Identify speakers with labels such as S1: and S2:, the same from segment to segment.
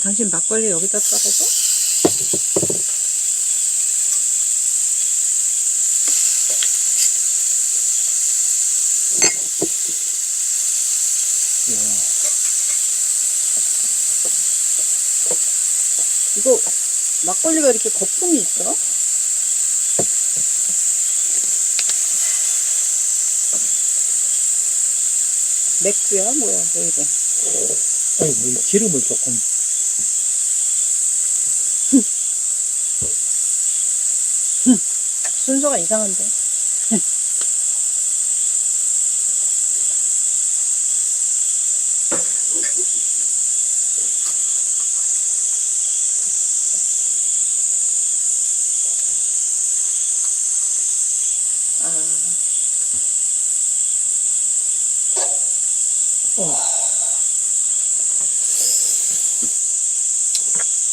S1: 당신 막걸리 여기다 따라서? 이거 막걸리가 이렇게 거품이 있어? 맥주야? 뭐야? 왜 이래?
S2: 아니, 뭐 기름을 조금.
S1: 순서가 이상한데?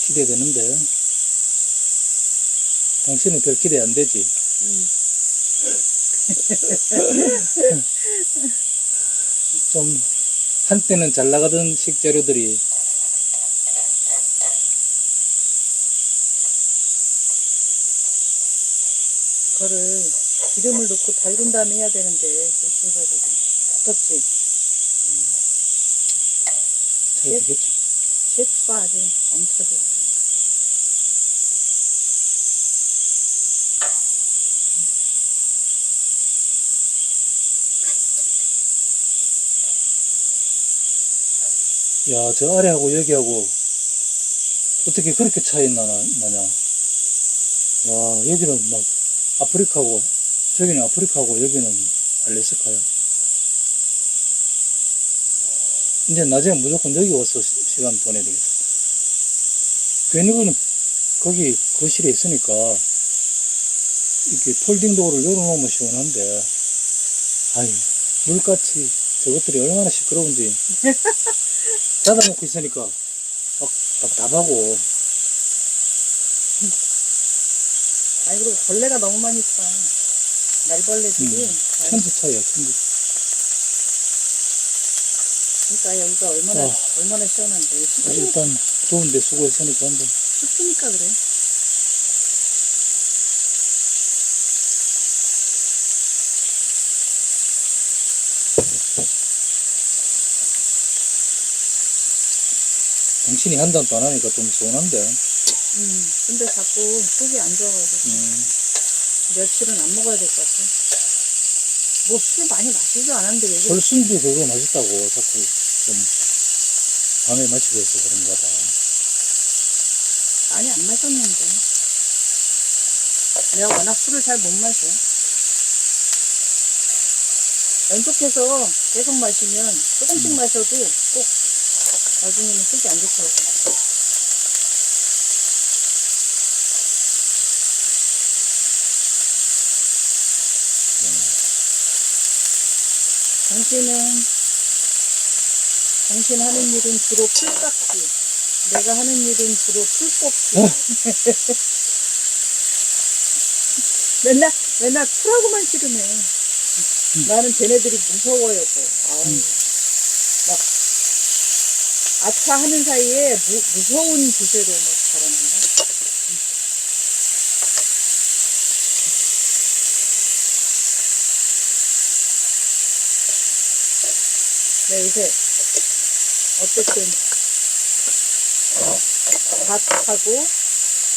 S2: 기대되는데. 당신은 별 기대 안 되지? 좀, 한때는 잘 나가던 식재료들이.
S1: 그거를 기름을 넣고 달군 다음에 해야 되는데 그렇게 해가지고 붙었지.
S2: 잘 되겠지.
S1: 셰프가 아주 엄청나게.
S2: 야, 저 아래하고 여기하고 어떻게 그렇게 차이 나냐. 야, 여기는 막 아프리카고, 저기는 아프리카고, 여기는 알래스카야. 이제 낮에는 무조건 여기 와서 시간 보내야 되겠어. 괜히 그는 거기 거실에 있으니까 이렇게 폴딩 도어를 열어놓으면 시원한데, 아유, 물같이 저것들이 얼마나 시끄러운지. 닫아놓고 있으니까 막 답답하고.
S1: 아니 그리고 벌레가 너무 많이 차. 날벌레들이.
S2: 천지 차이야, 천지.
S1: 그러니까 여기가 얼마나 시원한데.
S2: 일단 더운데 수고했으니까 한번.
S1: 숲이니까 그래.
S2: 당신이 한 잔도 안 하니까 좀 서운한데.
S1: 근데 자꾸 속이 안 좋아가지고 며칠은 안 먹어야 될 것 같아. 뭐 술 많이 마시지도 않았는데 왜 그래?
S2: 설순도 그거 맛있다고 자꾸 좀 밤에 마시고 해서 그런가 봐.
S1: 많이 안 마셨는데. 내가 워낙 술을 잘 못 마셔. 연속해서 계속 마시면 조금씩 마셔도 꼭 나중에는 속이 안 좋더라고. 당신 하는 일은 주로 풀 깎기. 내가 하는 일은 주로 풀 뽑기. 맨날 풀하고만 씨름해. 나는 쟤네들이 무서워요. 막 아차 하는 사이에 무서운 기세로 막 자라난다. 네, 요새 어쨌든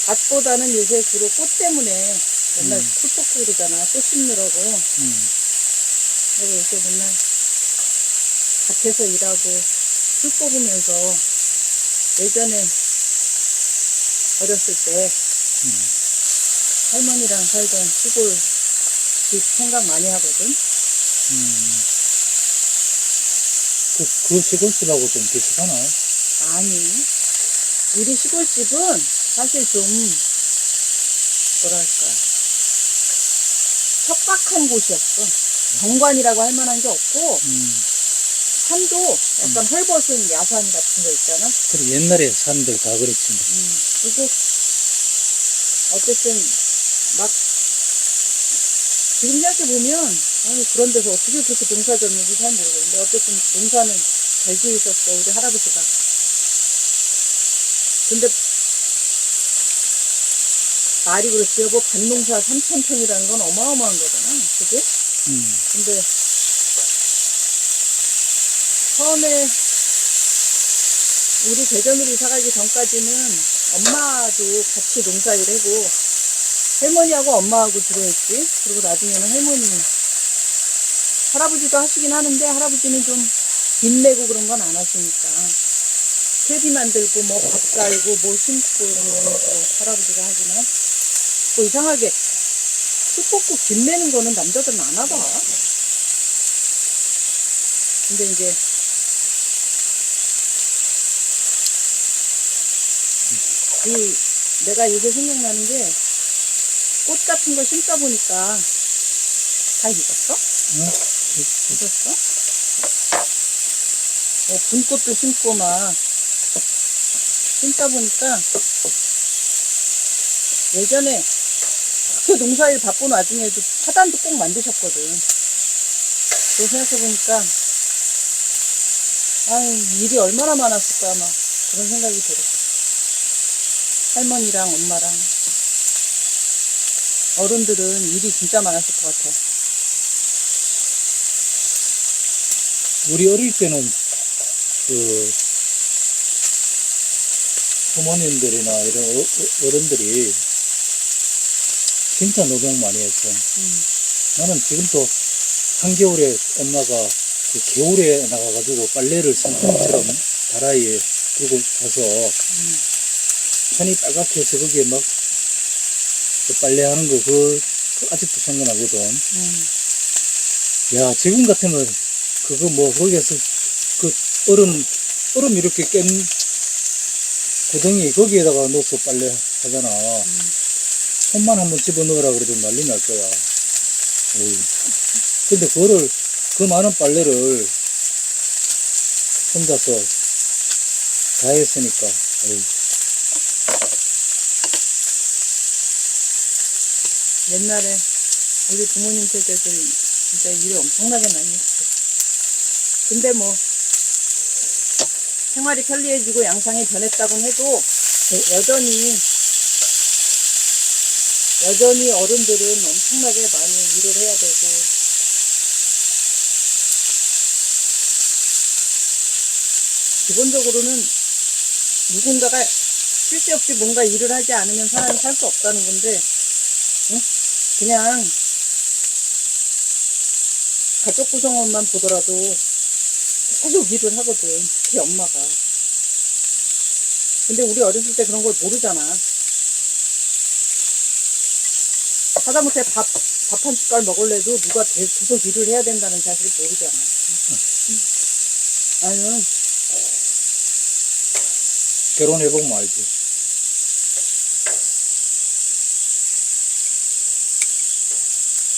S1: 밭보다는 요새 주로 꽃 때문에 맨날 풀 뽑고 그러잖아. 꽃 심느라고. 그래서 요새 맨날 밭에서 일하고 풀 뽑으면서 예전에 어렸을 때 할머니랑 살던 시골 집 생각 많이 하거든.
S2: 그 시골집하고 좀 비슷하나?
S1: 아니, 우리 시골집은 사실 좀 뭐랄까 척박한 곳이었어. 정관이라고 할 만한 게 없고 산도 약간 헐벗은 야산 같은 거 있잖아.
S2: 그래, 옛날에 사람들 다 그랬지.
S1: 그리고 어쨌든 막 지금 생각해보면 그런 데서 어떻게 그렇게 농사 졌는지 잘 모르겠는데 어쨌든 농사는 잘 지으셨어 우리 할아버지가. 근데 말이 그렇지 여보 밭농사 3,000평이라는 건 어마어마한 거잖아. 그지? 근데 처음에 우리 대전으로 이사 가기 전까지는 엄마도 같이 농사일 하고 할머니하고 엄마하고 주로 했지. 그리고 나중에는 할아버지도 하시긴 하는데 할아버지는 좀 빚내고 그런 건 안 하시니까 퇴비 만들고 뭐 밥 갈고 뭐 심고 이런 거는 주로 할아버지가 하지만 뭐 이상하게 쑥국국 빚내는 거는 남자들은 안 하더라. 근데 이제 내가 요새 생각나는 게 꽃 같은 거 심다 보니까 다 익었어?
S2: 응?
S1: 익었어? 분꽃도 심고 막 심다 보니까 예전에 그렇게 농사일 바쁜 와중에도 화단도 꼭 만드셨거든. 그거 생각해보니까 아유 일이 얼마나 많았을까 막 그런 생각이 들어. 할머니랑 엄마랑 어른들은 일이 진짜 많았을 것 같아.
S2: 우리 어릴 때는 그 부모님들이나 이런 어른들이 진짜 노동 많이 했어. 나는 지금도 한겨울에 엄마가 그 겨울에 나가가지고 빨래를 산통처럼 다라이에 들고 가서 손이 빨갛게 해서 거기에 막 그 빨래하는 거 그거 아직도 생각나거든. 야 지금 같으면 그거 뭐 거기에서 그 얼음 이렇게 깬 구덩이 거기에다가 넣어서 빨래 하잖아. 손만 한번 집어넣으라 그래도 난리 날 거야. 어이. 근데 그 많은 빨래를 혼자서 다 했으니까. 어이.
S1: 옛날에 우리 부모님 세대들 진짜 일이 엄청나게 많이 했어. 근데 뭐 생활이 편리해지고 양상이 변했다곤 해도 여전히 어른들은 엄청나게 많이 일을 해야 되고 기본적으로는 누군가가 쉴 새 없이 뭔가 일을 하지 않으면 사람이 살 수 없다는 건데 응? 그냥 가족 구성원만 보더라도 계속 일을 하거든. 특히 엄마가. 근데 우리 어렸을 때 그런 걸 모르잖아. 하다못해 밥 한 숟갈 먹을래도 누가 계속 일을 해야 된다는 사실을 모르잖아. 나는
S2: 결혼해보면 알지.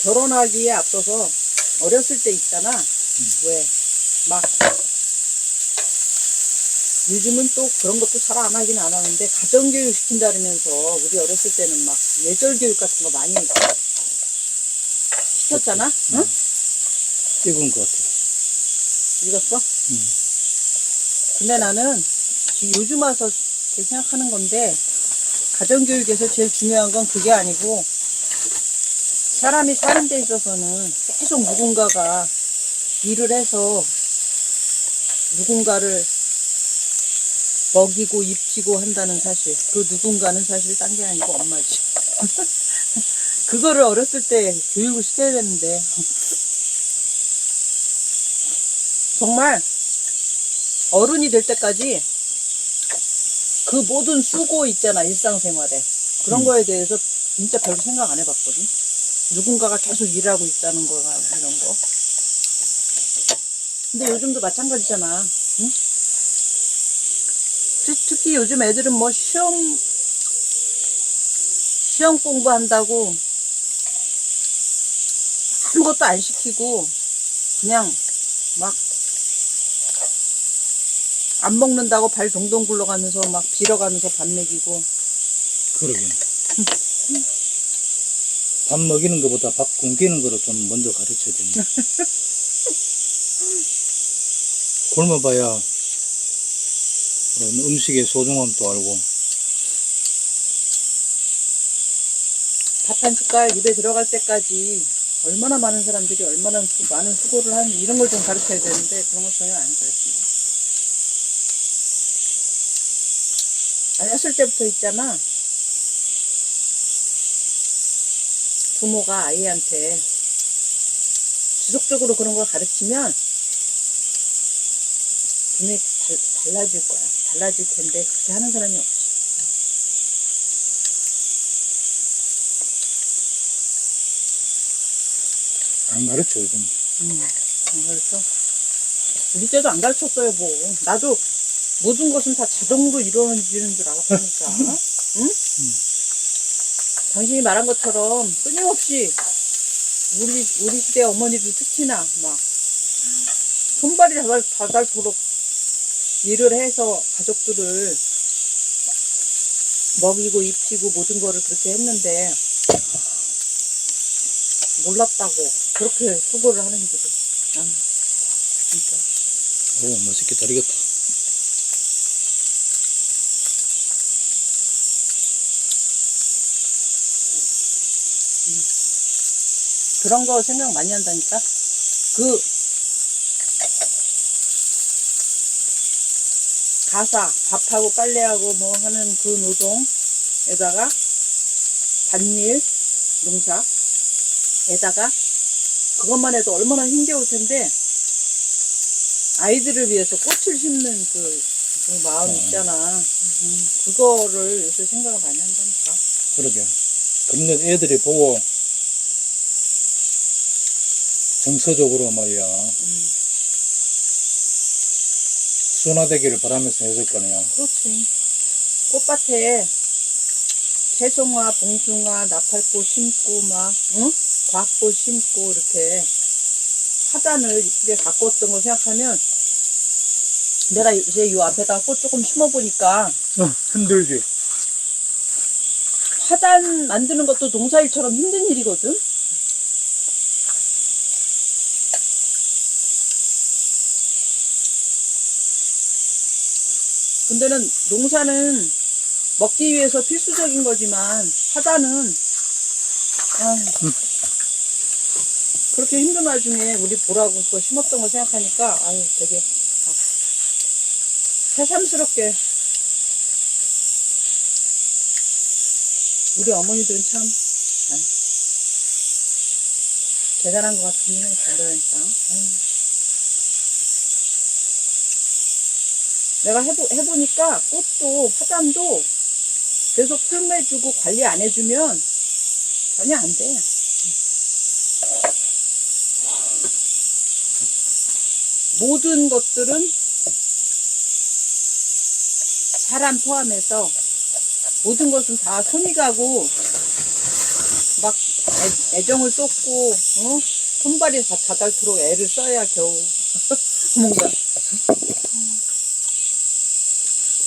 S1: 결혼하기에 앞서서 어렸을 때 있잖아. 왜? 막 요즘은 또 그런 것도 잘 안 하긴 안 하는데 가정교육 시킨다 그러면서 우리 어렸을 때는 막 예절교육 같은 거 많이 시켰잖아. 응?
S2: 읽은 것 같아.
S1: 읽었어? 근데 나는 요즘 와서 이렇게 생각하는 건데 가정교육에서 제일 중요한 건 그게 아니고 사람이 사는 데 있어서는 계속 누군가가 일을 해서 누군가를 먹이고 입히고 한다는 사실. 그 누군가는 사실 딴 게 아니고 엄마지. 그거를 어렸을 때 교육을 시켜야 되는데 정말 어른이 될 때까지 그 모든 수고 있잖아 일상생활에 그런 거에 대해서 진짜 별로 생각 안 해봤거든. 누군가가 계속 일하고 있다는 거나 이런 거. 근데 요즘도 마찬가지잖아. 응? 특히 요즘 애들은 뭐 시험 공부한다고 아무것도 안 시키고 그냥 막 안 먹는다고 발 동동 굴러가면서 막 빌어가면서 밥 먹이고.
S2: 그러게. 밥 먹이는 것보다 밥 굶기는 거를 좀 먼저 가르쳐야 된다. 굶어봐야 그런 음식의 소중함도 알고
S1: 밥 한 숟갈 입에 들어갈 때까지 얼마나 많은 사람들이 얼마나 많은 수고를 하는지 이런 걸 좀 가르쳐야 되는데 그런 걸 전혀 안 가르친다. 어렸을 때부터 있잖아. 부모가 아이한테 지속적으로 그런 걸 가르치면 분명히 달라질 거야. 달라질 텐데 그렇게 하는 사람이 없지.
S2: 안 가르쳐, 요즘.
S1: 안 가르쳐? 우리 때도 안 가르쳤어요, 뭐. 나도 모든 것은 다 자동으로 이루어지는 줄 알았다니까. 응? 당신이 말한 것처럼 끊임없이 우리 시대 어머니들 특히나 막 손발이 다닳도록 일을 해서 가족들을 먹이고 입히고 모든 거를 그렇게 했는데 몰랐다고 그렇게 수고를 하는 줄을. 아, 진짜.
S2: 오, 맛있게 잘 익었다.
S1: 그런 거 생각 많이 한다니까. 그 가사 밥하고 빨래하고 뭐 하는 그 노동에다가 밭일 농사에다가 그것만 해도 얼마나 힘겨울 텐데 아이들을 위해서 꽃을 심는 그 마음 있잖아. 그거를 요새 생각을 많이 한다니까.
S2: 그러게. 그런 애들이 보고 정서적으로 말이야. 순화되기를 바라면서 했을 거냐.
S1: 그렇지. 꽃밭에 채송화, 봉숭아, 나팔꽃 심고 막 응? 과꽃 심고 이렇게 화단을 이쁘게 가꿨던 거 생각하면 내가 이제 요 앞에다가 꽃 조금 심어보니까
S2: 힘들지.
S1: 화단 만드는 것도 농사일처럼 힘든 일이거든. 근데는 농사는 먹기 위해서 필수적인 거지만 화단은 그렇게 힘든 와중에 우리 보라고 그거 심었던 거 생각하니까 되게 새삼스럽게 우리 어머니들은 참 대단한 것 같은 생각이 들다니까. 내가 해보니까 꽃도 화단도 계속 풀매주고 관리 안 해주면 전혀 안 돼. 모든 것들은 사람 포함해서 모든 것은 다 손이 가고 막 애정을 쏟고 손발이 다 닳도록 애를 써야 겨우 뭔가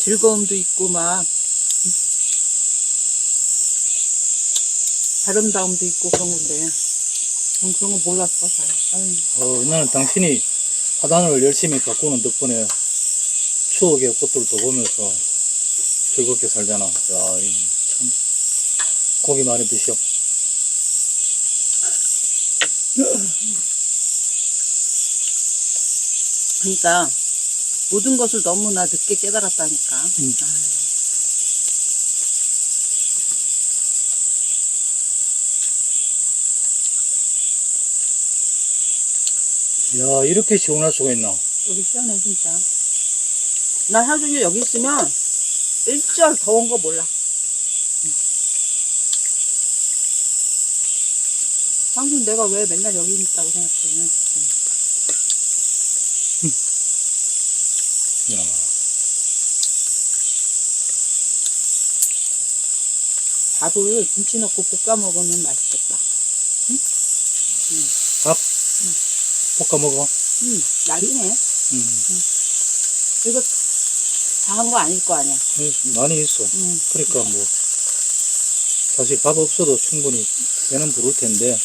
S1: 즐거움도 있고 막 아름다움도 있고 그런 건데 그런 거 몰랐어.
S2: 나는 당신이 화단을 열심히 가꾸는 덕분에 추억의 꽃들도 보면서 즐겁게 살잖아. 야, 참 고기 많이 드셔.
S1: 그러니까 모든 것을 너무나 늦게 깨달았다니까.
S2: 야, 이렇게 시원할 수가 있나?
S1: 여기 시원해 진짜. 나 하루 종일 여기 있으면 일절 더운 거 몰라. 당신 내가 왜 맨날 여기 있다고 생각해.
S2: 야,
S1: 밥을 김치 넣고 볶아 먹으면 맛있겠다.
S2: 밥 볶아 먹어.
S1: 나중에.
S2: 음.
S1: 이거 다 한 거 아닐 거 아니야.
S2: 많이 있어. 그러니까 뭐 사실 밥 없어도 충분히 배는 부를 텐데.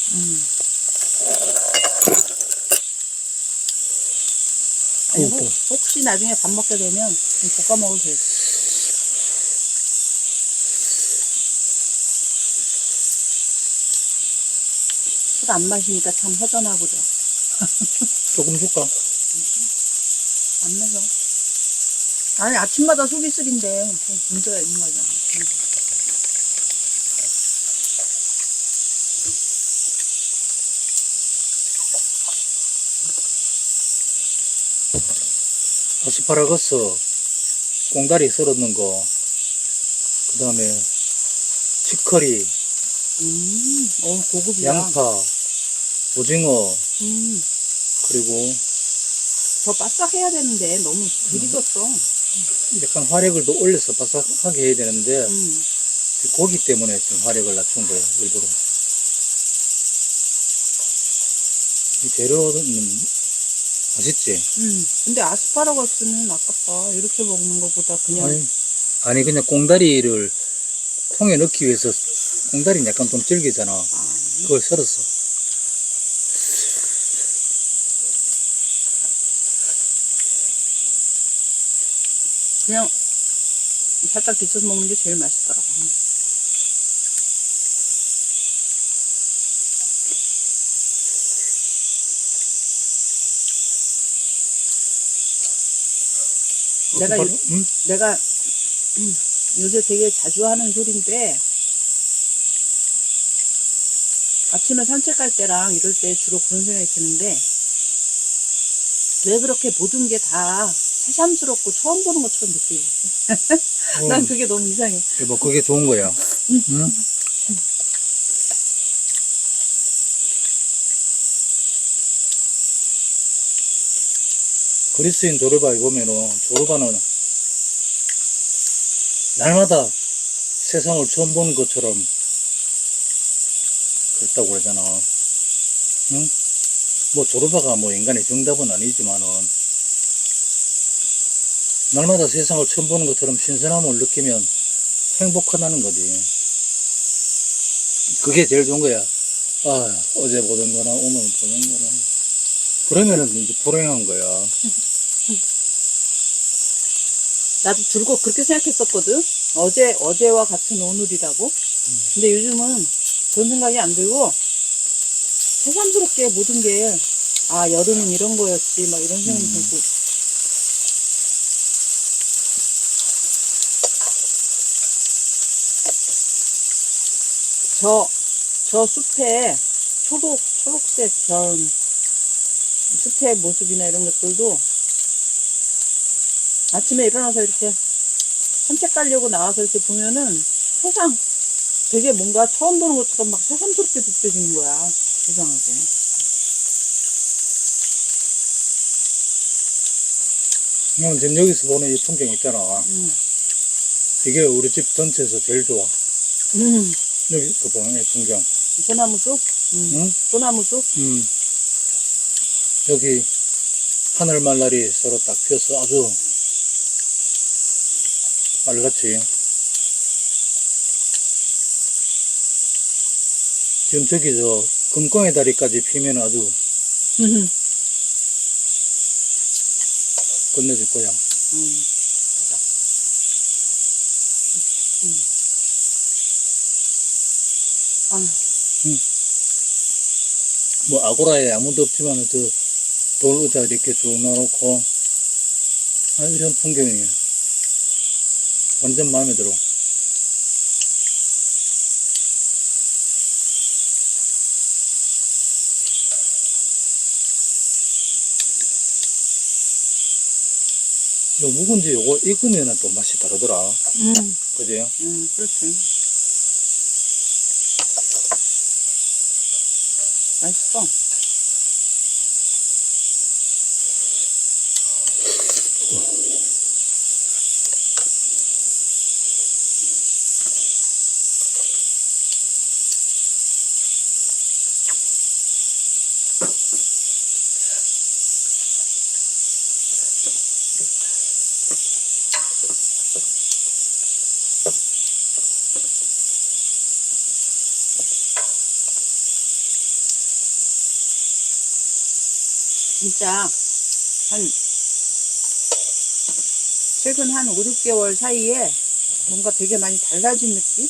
S1: 아니, 혹시 나중에 밥 먹게 되면 볶아 먹어도 되지. 술 안 마시니까 참 허전하고죠.
S2: 조금 줄까?
S1: 안 매서. 아니, 아침마다 속이 쓰린데, 문제가 있는 거잖아.
S2: 아스파라거스, 꽁다리 썰었는 거, 그 다음에 치커리,
S1: 고급이야.
S2: 양파, 오징어,
S1: 음,
S2: 그리고
S1: 더 바싹해야 되는데, 너무 덜 익었어.
S2: 약간 화력을 더 올려서 바삭하게 해야 되는데,
S1: 음.
S2: 고기 때문에 지금 화력을 낮춘 거예요, 일부러. 이 재료는 맛있지?
S1: 근데 아스파라거스는 아깝다. 이렇게 먹는 것보다 그냥.
S2: 아니, 그냥 꽁다리를 통에 넣기 위해서, 꽁다리는 약간 좀 질기잖아. 그걸 썰었어.
S1: 그냥 살짝 데쳐서 먹는 게 제일 맛있더라고. 내가 요새 되게 자주 하는 소리인데, 아침에 산책할 때랑 이럴 때 주로 그런 생각이 드는데, 왜 그렇게 모든 게 다 새삼스럽고 처음 보는 것처럼 느껴지지? 난 그게 너무 이상해.
S2: 뭐, 그게 좋은 거야. 응? 그리스인 조르바에 보면은, 조르바는 날마다 세상을 처음 보는 것처럼 그랬다고 그러잖아. 응? 뭐, 조르바가 뭐 인간의 정답은 아니지만은, 날마다 세상을 처음 보는 것처럼 신선함을 느끼면 행복하다는 거지. 그게 제일 좋은 거야. 아, 어제 보던 거나 오늘 보던 거나. 그러면은 이제 불행한 거야.
S1: 나도 들고 그렇게 생각했었거든. 어제와 같은 오늘이라고. 근데 요즘은 그런 생각이 안 들고, 새삼스럽게 모든 게, 여름은 이런 거였지, 막 이런 생각이 들고. 저 숲에 초록색 숲의 모습이나 이런 것들도 아침에 일어나서 이렇게 산책 가려고 나와서 이렇게 보면은 세상 되게 뭔가 처음 보는 것처럼 막 새삼스럽게 느껴지는 거야. 이상하게.
S2: 지금 여기서 보는 이 풍경 있잖아. 이게 우리 집 전체에서 제일 좋아. 여기서 보는 이 풍경.
S1: 소나무 숲?
S2: 응?
S1: 소나무 숲?
S2: 여기 하늘말라리 서로 딱 피어서 아주 빨갛지. 지금 저기 금광의 다리까지 피면 아주 끝내줄 거야.
S1: 맞아.
S2: 뭐 아고라에 아무도 없지만 돌 의자 이렇게 쭉 놔놓고 이런 풍경이 완전 마음에 들어. 요 묵은지 요거 익으면 또 맛이 다르더라. 그지?
S1: 그렇지. 맛있어. 진짜 최근 한 5, 6개월 사이에 뭔가 되게 많이 달라진 느낌?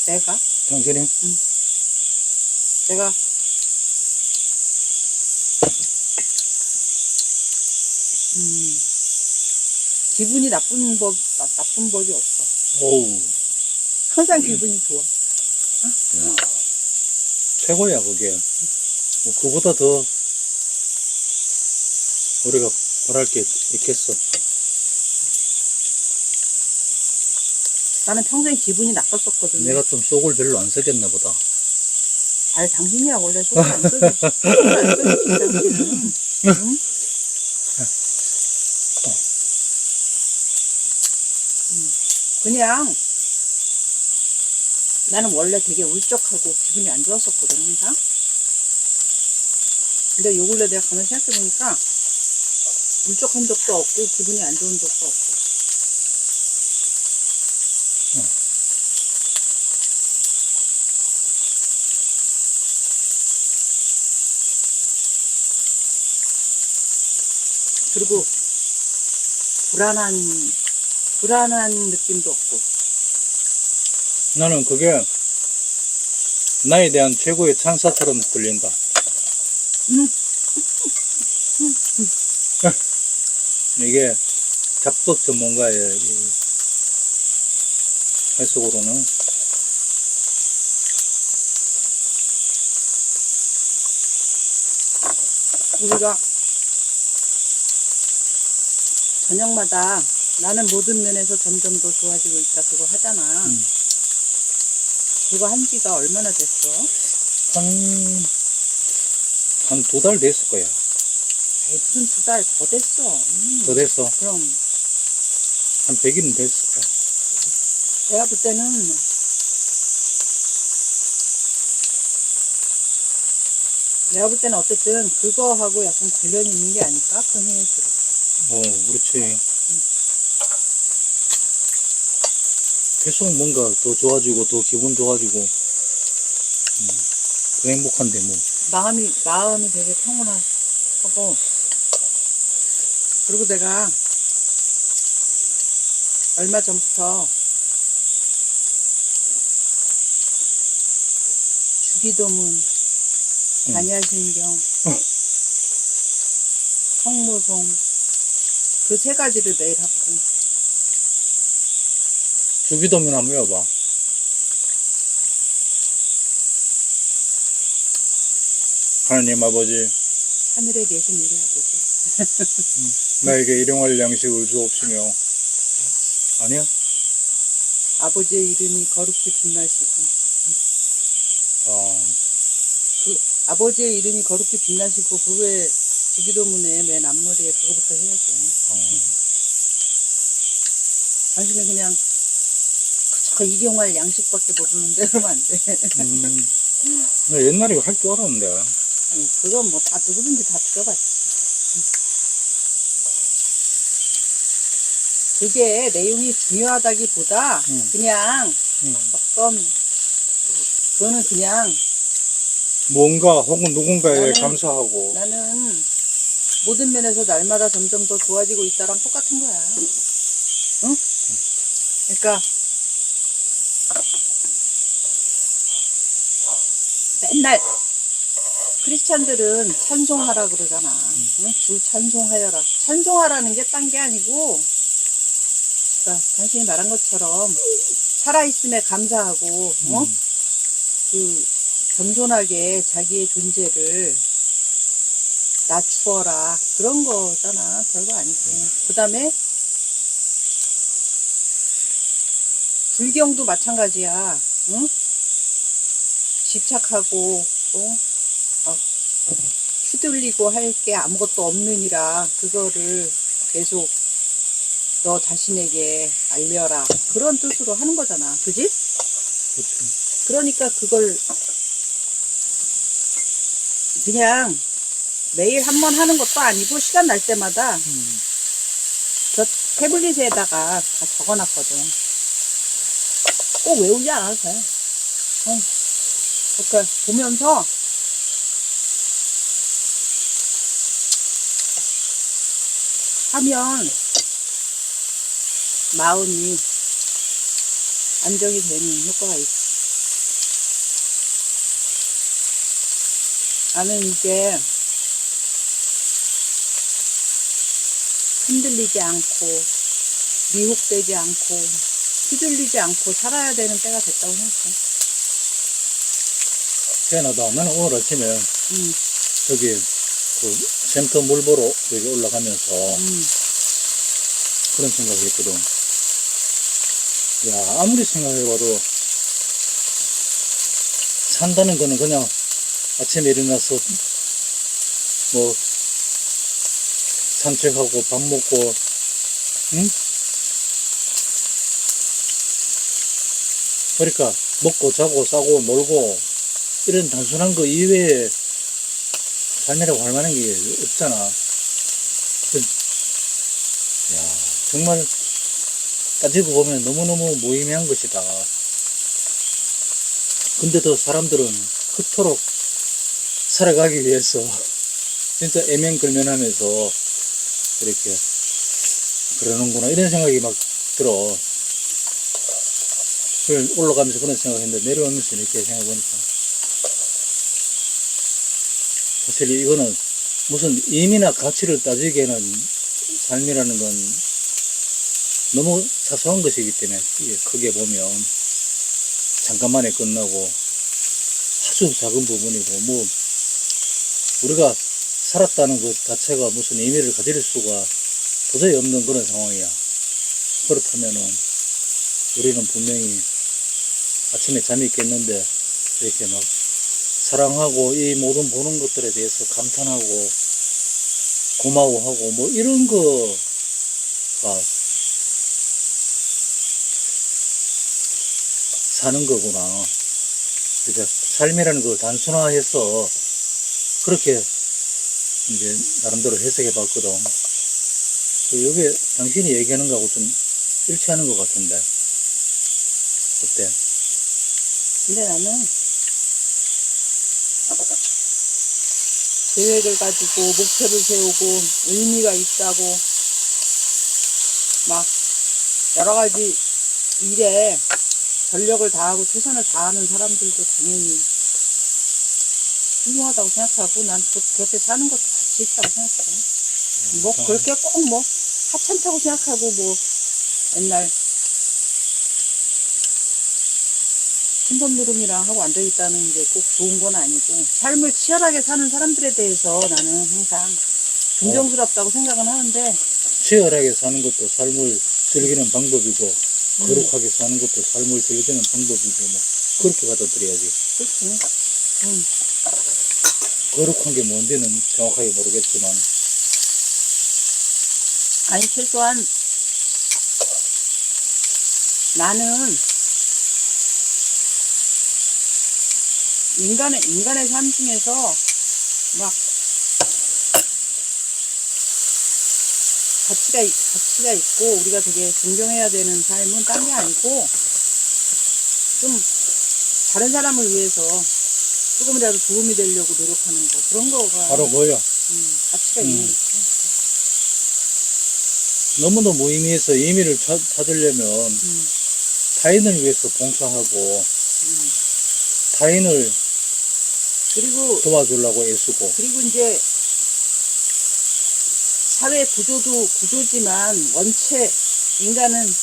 S1: 내가?
S2: 당신이?
S1: 응. 내가 기분이 나쁜 법이 없어.
S2: 어우,
S1: 항상 기분이 좋아.
S2: 야, 최고야, 그게. 뭐, 그보다 더 우리가 바랄 게 있겠어.
S1: 나는 평생 기분이 나빴었거든.
S2: 내가 좀 속을 별로 안 쓰겠나 보다.
S1: 아유, 당신이야 원래 속을 안 써주지. 속을 안 써주지 당신은. 응? 그냥 나는 원래 되게 울적하고 기분이 안 좋았었거든 항상. 근데 요 근래 내가 가만히 생각해보니까 울적한 적도 없고 기분이 안 좋은 적도 없고. 그리고 불안한 느낌도 없고.
S2: 나는 그게 나에 대한 최고의 찬사처럼 들린다.
S1: 음.
S2: 이게 잡덕 전문가의 이 해석으로는
S1: 우리가 저녁마다 나는 모든 면에서 점점 더 좋아지고 있다 그거 하잖아. 그거 한 지가 얼마나 됐어?
S2: 한 2달 됐을 거야.
S1: 에이, 무슨 2달 더 됐어.
S2: 더 됐어.
S1: 그럼
S2: 한 100일은 됐을 거야.
S1: 내가 볼 때는 어쨌든 그거하고 약간 관련이 있는 게 아닐까? 그런 생각이 들어.
S2: 그렇지. 계속 뭔가 더 좋아지고, 더 기분 좋아지고, 더 행복한데, 뭐.
S1: 마음이 되게 평온하고. 그리고 내가 얼마 전부터 주기도문, 반야신경, 성모송 그 3가지를 매일 하거든.
S2: 주기도문 한번 해봐. 하나님 아버지,
S1: 하늘에 계신 우리 아버지.
S2: 나에게 일용할 양식을 주옵시며. 아니야?
S1: 아버지의 이름이 거룩히 빛나시고. 그 아버지의 이름이 거룩히 빛나시고 그 외에 주기도문에 맨 앞머리에 그거부터 해야죠. 당신은 그냥 저 일용할 양식밖에 모르는데 그러면 안 돼.
S2: 나 옛날에 할 줄 알았는데.
S1: 아니, 그건 뭐 다 누구든지 다 들어갔지. 그게 내용이 중요하다기보다 그냥 그거는 그냥
S2: 뭔가 혹은 누군가에
S1: 나는-
S2: 감사하고.
S1: 나는 모든 면에서 날마다 점점 더 좋아지고 있다랑 똑같은 거야. 응? 그러니까 맨날 크리스찬들은 찬송하라 그러잖아. 응? 주 찬송하여라. 찬송하라는 게 딴 게 아니고, 그러니까 당신이 말한 것처럼 살아있음에 감사하고, 그 겸손하게 자기의 존재를 낮추어라. 그런 거잖아. 별거 아니고. 그 다음에 불경도 마찬가지야. 응? 집착하고, 휘둘리고 할 게 아무것도 없느니라 그거를 계속 너 자신에게 알려라. 그런 뜻으로 하는 거잖아. 그지?
S2: 그렇죠.
S1: 그러니까 그걸 그냥 매일 한 번 하는 것도 아니고 시간 날 때마다 저 태블릿에다가 다 적어놨거든. 꼭 외우지 않아도 돼. 그러니까 보면서 하면 마음이 안정이 되는 효과가 있어. 나는 이게 흔들리지 않고 미혹되지 않고 휘둘리지 않고 살아야 되는 때가 됐다고 생각해.
S2: 희한하다. 나는 오늘 아침에
S1: 음,
S2: 저기 그 샘터 물 보러 여기 올라가면서 그런 생각을 했거든. 야, 아무리 생각해봐도 산다는 거는 그냥 아침에 일어나서 뭐 산책하고 밥 먹고, 응? 그러니까 먹고 자고 싸고 놀고 이런 단순한 거 이외에 삶이라고 할 만한 게 없잖아. 야, 정말 따지고 보면 너무너무 무의미한 것이다. 근데도 사람들은 그토록 살아가기 위해서 진짜 애명글면하면서 이렇게 그러는구나 이런 생각이 막 들어. 올라가면서 그런 생각했는데 내려오면서 이렇게 생각해보니까 사실 이거는 무슨 의미나 가치를 따지기에는 삶이라는 건 너무 사소한 것이기 때문에 이게 크게 보면 잠깐만에 끝나고 아주 작은 부분이고 뭐 우리가 살았다는 것 자체가 무슨 의미를 가질 수가 도저히 없는 그런 상황이야. 그렇다면은 우리는 분명히 아침에 잠이 깼는데 이렇게 막 사랑하고 이 모든 보는 것들에 대해서 감탄하고 고마워하고 뭐 이런 거가 사는 거구나. 그러니까 삶이라는 걸 단순화해서 그렇게 이제 나름대로 해석해 봤거든. 이게 당신이 얘기하는 거하고 좀 일치하는 것 같은데 어때?
S1: 근데 나는 계획을 가지고 목표를 세우고 의미가 있다고 막 여러 가지 일에 전력을 다하고 최선을 다하는 사람들도 당연히 훌륭하다고 생각하고 난 그렇게 사는 것도 가치 있다고 생각해. 뭐 그렇게 꼭 뭐 하찮다고 생각하고 뭐 옛날 신선누름이랑 하고 앉아있다는 게 꼭 좋은 건 아니고 삶을 치열하게 사는 사람들에 대해서 나는 항상 존경스럽다고 생각은 하는데
S2: 치열하게 사는 것도 삶을 즐기는 방법이고 거룩하게 사는 것도 삶을 즐기는 방법이고 뭐 그렇게 받아들여야지.
S1: 그렇지.
S2: 거룩한 게 뭔지는 정확하게 모르겠지만
S1: 아니 최소한 나는 인간의 삶 중에서 막 가치가 있고 우리가 되게 존경해야 되는 삶은 딴 게 아니고 좀 다른 사람을 위해서 조금이라도 도움이 되려고 노력하는 거 그런 거가
S2: 바로 뭐야?
S1: 가치가 있는 거지.
S2: 너무도 무의미해서 의미를 찾으려면 타인을 위해서 봉사하고 타인을
S1: 그리고
S2: 도와주려고 애쓰고
S1: 그리고 이제 사회 구조도 구조지만 원체 인간은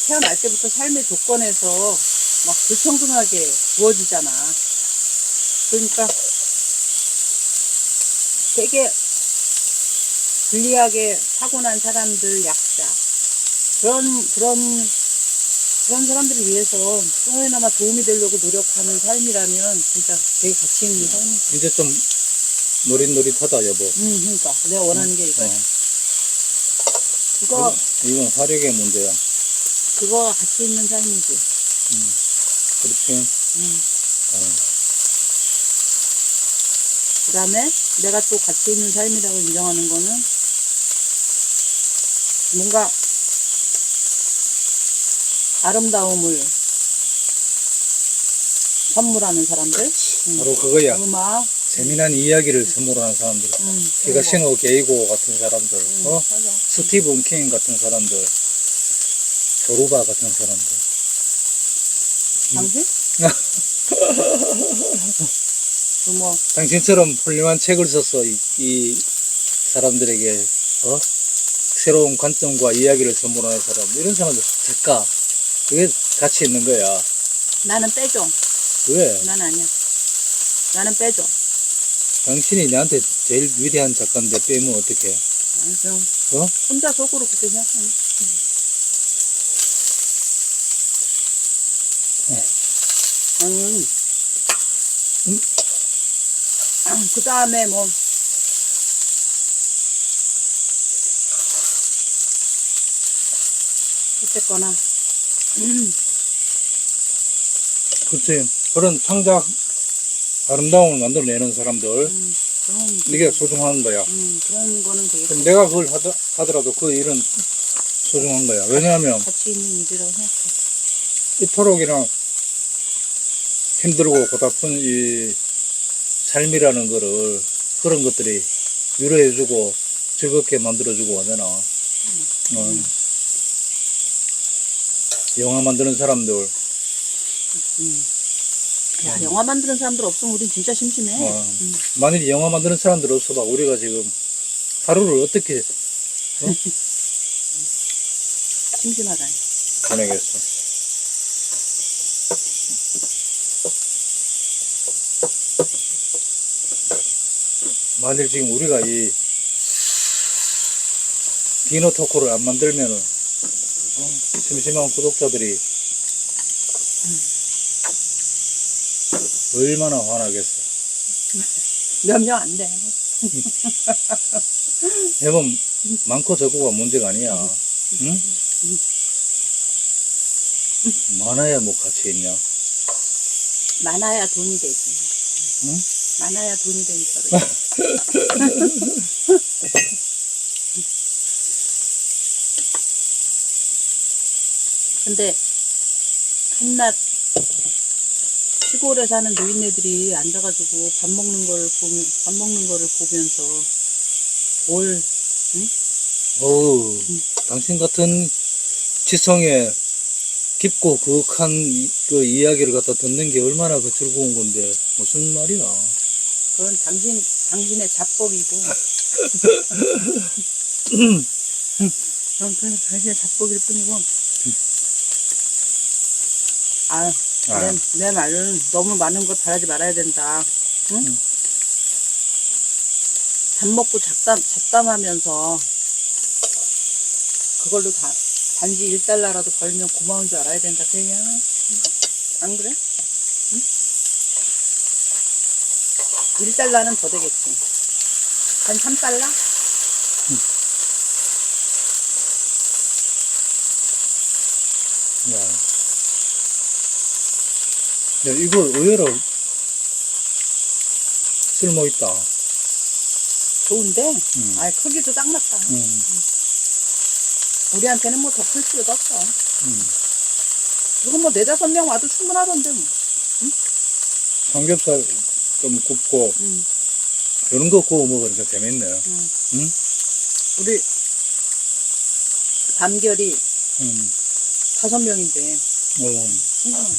S1: 태어날 때부터 삶의 조건에서 막 불평등하게 구워지잖아. 그러니까 되게 불리하게 타고난 사람들, 약자 그런 사람들을 위해서 조금이나마 도움이 되려고 노력하는 삶이라면 진짜 되게 가치 있는 삶이지.
S2: 이제 좀 노릇노릇하다 여보.
S1: 그러니까 내가 원하는 게 이거야.
S2: 이건 화력의 문제야.
S1: 그거가 가치 있는 삶이지.
S2: 그렇지.
S1: 그 다음에 내가 또 가치 있는 삶이라고 인정하는 거는 뭔가 아름다움을 선물하는 사람들,
S2: 바로 그거야.
S1: 음악,
S2: 재미난 이야기를 선물하는 사람들. 히가시노 게이고 같은 사람들.
S1: 맞아.
S2: 스티븐 킹 같은 사람들. 조르바 같은 사람들.
S1: 당신? 뭐,
S2: 당신처럼 훌륭한 책을 써서 이 사람들에게 새로운 관점과 이야기를 선물하는 사람, 이런 사람들 작가, 그게 가치 있는 거야.
S1: 나는 빼줘.
S2: 왜?
S1: 난 아니야. 나는 빼줘.
S2: 당신이 나한테 제일 위대한 작가인데 빼면 어떡해?
S1: 아니, 그냥
S2: 어?
S1: 혼자 속으로 그렇게 생각해. 그 다음에 뭐, 어쨌거나,
S2: 그치. 그런 창작, 아름다움을 만들어내는 사람들,
S1: 그런,
S2: 이게 소중한 거야.
S1: 그런 거는 되게
S2: 그럼 내가 그걸 하더라도 그 일은 소중한 거야. 왜냐하면
S1: 가치 있는 일이라고 생각해.
S2: 이토록이나 힘들고 고달픈 이 삶이라는 거를, 그런 것들이 위로해주고 즐겁게 만들어주고 하잖아. 영화 만드는 사람들,
S1: 야, 영화 만드는 사람들 없으면 우린 진짜 심심해.
S2: 만일 영화 만드는 사람들 없어봐, 우리가 지금 하루를 어떻게
S1: 심심하다.
S2: 보내겠어. 만일 지금 우리가 이 디너 토크를 안 만들면은 심심한 구독자들이 얼마나 화나겠어.
S1: 몇 명 안 돼.
S2: 해본 많고 적고가 문제가 아니야. 응? 많아야 뭐 가치 있냐?
S1: 많아야 돈이 되지.
S2: 응?
S1: 많아야 돈이 되니까. 근데 한낱 시골에 사는 노인네들이 앉아가지고 밥 먹는 거를 보면서 뭘
S2: 어우, 당신 같은 지성에 깊고 그윽한 그 이야기를 갖다 듣는 게 얼마나 그 즐거운 건데 무슨 말이야?
S1: 그건 당신의 자뻑이고 그건 당신의 자뻑일 뿐이고 내 말은 너무 많은 걸 바라지 말아야 된다. 응? 밥 먹고 잡담하면서 그걸로 단지 1달러라도 벌면 고마운 줄 알아야 된다. 그 얘기야. 안 그래? 응? 1달러는 더 되겠지. 한 3달러?
S2: 야, 이거 의외로 쓸모있다.
S1: 좋은데? 크기도 딱 맞다. 우리한테는 뭐 더 클 필요도 없어. 이거 뭐 4-5명 와도 충분하던데 뭐.
S2: 삼겹살 좀 굽고 이런 거 구워 먹으니까 재밌네. 응?
S1: 우리 밤결이 5명인데 충분하다.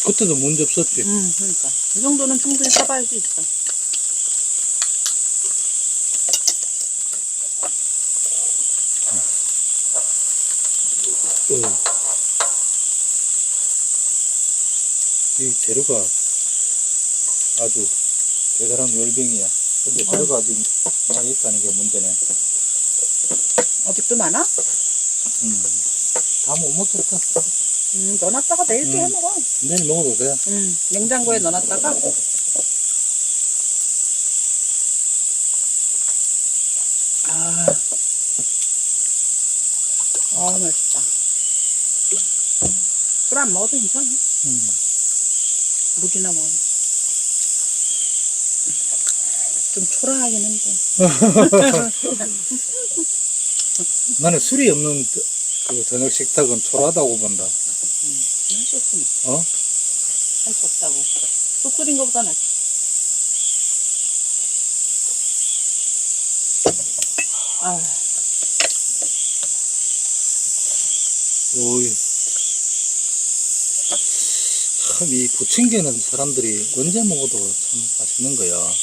S2: 그때도 문제 없었지.
S1: 그러니까 이 정도는 충분히 사봐야 수 있어.
S2: 이 재료가 아주 대단한 열병이야. 근데 재료가 아직 많이 있다는 게 문제네.
S1: 아직도 많아?
S2: 다 못 먹겠다.
S1: 넣어놨다가 내일 또 해먹어.
S2: 내일 먹어도 돼.
S1: 냉장고에 넣어놨다가 맛있다. 술 안 먹어도 괜찮아. 물이나 먹어. 좀 초라하긴 한데.
S2: 나는 술이 없는 그 저녁 식탁은 초라하다고 본다.
S1: 할 수 없으면. 할 수 없다고. 속 끓인 거보다 낫지.
S2: 오이. 참, 이 부침개는 사람들이 언제 먹어도 참 맛있는 거야.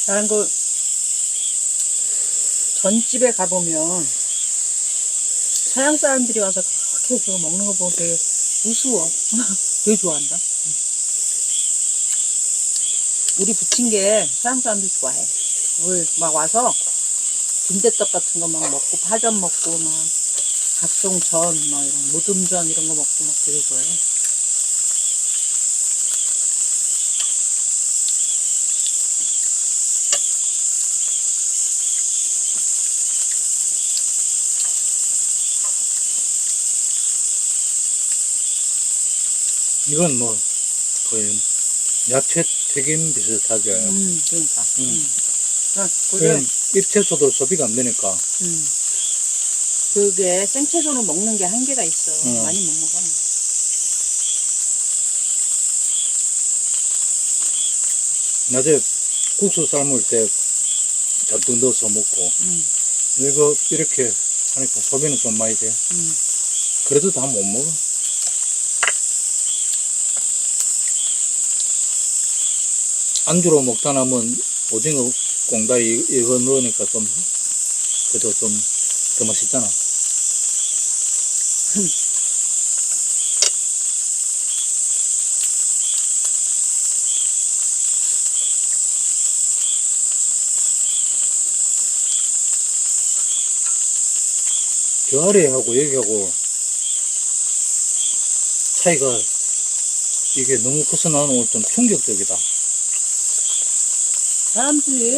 S1: 나는 그 전집에 가보면 서양 사람들이 와서 그렇게 그거 먹는 거 보고 되게 우스워. 되게 좋아한다. 우리 부침개 서양 사람들 좋아해. 그걸 막 와서 빈대떡 같은 거 막 먹고 파전 먹고 막 각종 전, 막 이런 모듬전 이런 거 먹고 막 되게 좋아해.
S2: 이건 뭐 거의 야채 튀김 비슷하게.
S1: 그러니까. 그래,
S2: 그냥 잎채소도 소비가 안 되니까.
S1: 그게 생채소는 먹는 게 한계가 있어. 많이 못 먹어.
S2: 낮에 국수 삶을 때 잔뜩 넣어서 먹고. 이거 이렇게 하니까 소비는 좀 많이 돼. 그래도 다 못 먹어. 안주로 먹다 남은 오징어 꽁다리 이거 넣으니까 좀 그래도 좀 더 맛있잖아. 저 아래하고 여기하고 차이가 이게 너무 커서 나는 오늘 좀 충격적이다.
S1: 사람들이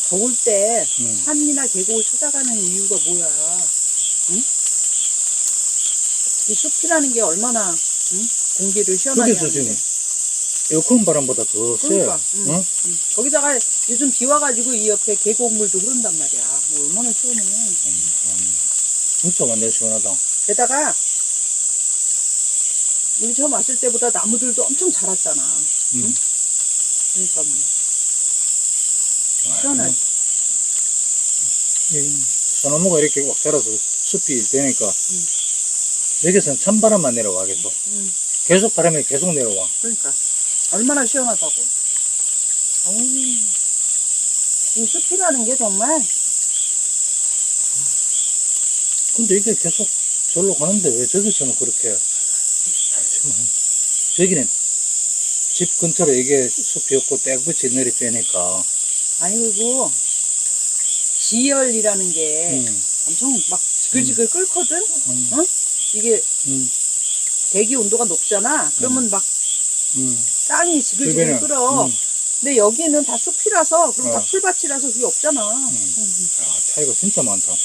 S1: 더울 때
S2: 음.
S1: 산이나 계곡을 찾아가는 이유가 뭐야? 응? 이 숲이라는 게 얼마나 공기를 시원하게
S2: 여기서 지금
S1: 하는데.
S2: 에어컨 바람보다 더 세.
S1: 그러니까.
S2: 어?
S1: 거기다가 요즘 비 와가지고 이 옆에 계곡물도 흐른단 말이야. 뭐 얼마나 시원해.
S2: 진짜 완전 시원하다.
S1: 게다가 우리 처음 왔을 때보다 나무들도 엄청 자랐잖아. 그러니까 뭐 시원하지.
S2: 소나무가 이렇게 꽉 자라서 숲이 되니까 여기서는 찬바람만 내려와 계속. 계속 바람이 계속 내려와.
S1: 그러니까 얼마나 시원하다고. 이 숲이라는 게 정말
S2: 근데 이게 계속 절로 가는데 왜 저기서는 그렇게 저기는 집 근처로 이게 숲이 없고 땡볕이 내리쬐니까
S1: 아니고 지열이라는 게 엄청 막 지글지글 끓거든. 어? 이게 대기 온도가 높잖아. 그러면 막 땅이 지글지글 끓어. 근데 여기는 다 숲이라서 그리고 다 풀밭이라서 그게 없잖아.
S2: 야, 차이가 진짜 많다.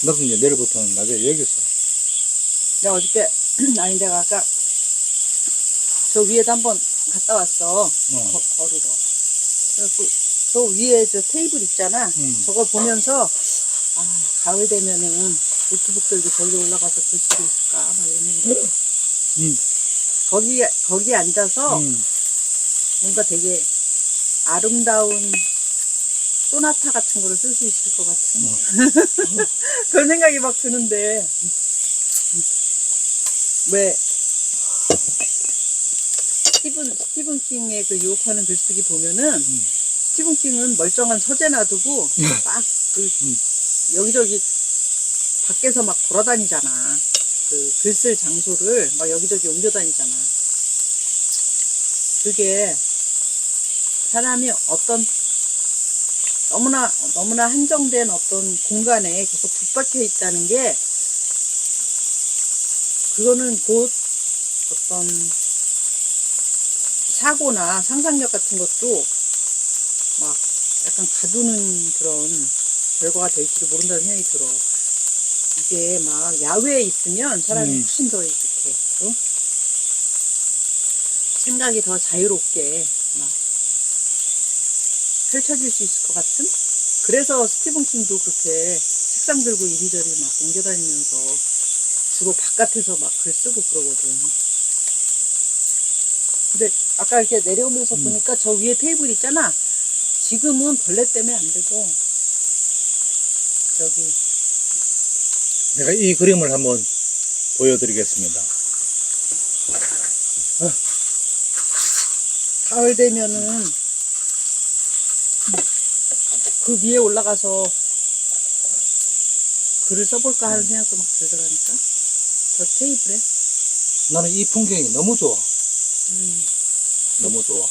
S2: 나도 이제 내일부터는 낮에 여기서
S1: 내가 어저께 아니 내가 아까 저 위에도 한번 갔다 왔어. 걸으러. 그래서 저 위에 저 테이블 있잖아. 저거 보면서 아, 가을 되면은 노트북 들고 저기 올라가서 글 쓰고 있을까 막 이런 생각이 거기 앉아서 뭔가 되게 아름다운 소나타 같은 거를 쓸 수 있을 것 같은 그런 생각이 막 드는데 왜 스티븐 킹의 그 유혹하는 글쓰기 보면은 스티븐 킹은 멀쩡한 서재 놔두고 막 그 여기저기 밖에서 막 돌아다니잖아. 그 글 쓸 장소를 막 여기저기 옮겨 다니잖아. 그게 사람이 어떤 너무나 한정된 어떤 공간에 계속 붙박혀 있다는 게 그거는 곧 어떤 사고나 상상력 같은 것도 막 약간 가두는 그런 결과가 될지도 모른다는 생각이 들어. 이게 막 야외에 있으면 사람이 훨씬 더 이렇게 생각이 더 자유롭게 막 펼쳐질 수 있을 것 같은? 그래서 스티븐 킹도 그렇게 책상 들고 이리저리 막 옮겨다니면서 주로 바깥에서 막 글 쓰고 그러거든. 근데 아까 이렇게 내려오면서 보니까 저 위에 테이블 있잖아. 지금은 벌레 때문에 안 되고 저기
S2: 내가 이 그림을 한번 보여드리겠습니다.
S1: 가을 되면은 그 위에 올라가서 글을 써볼까 하는 생각도 막 들더라니까. 저 테이블에.
S2: 나는 이 풍경이 너무 좋아.
S1: 음.
S2: 너무 좋아.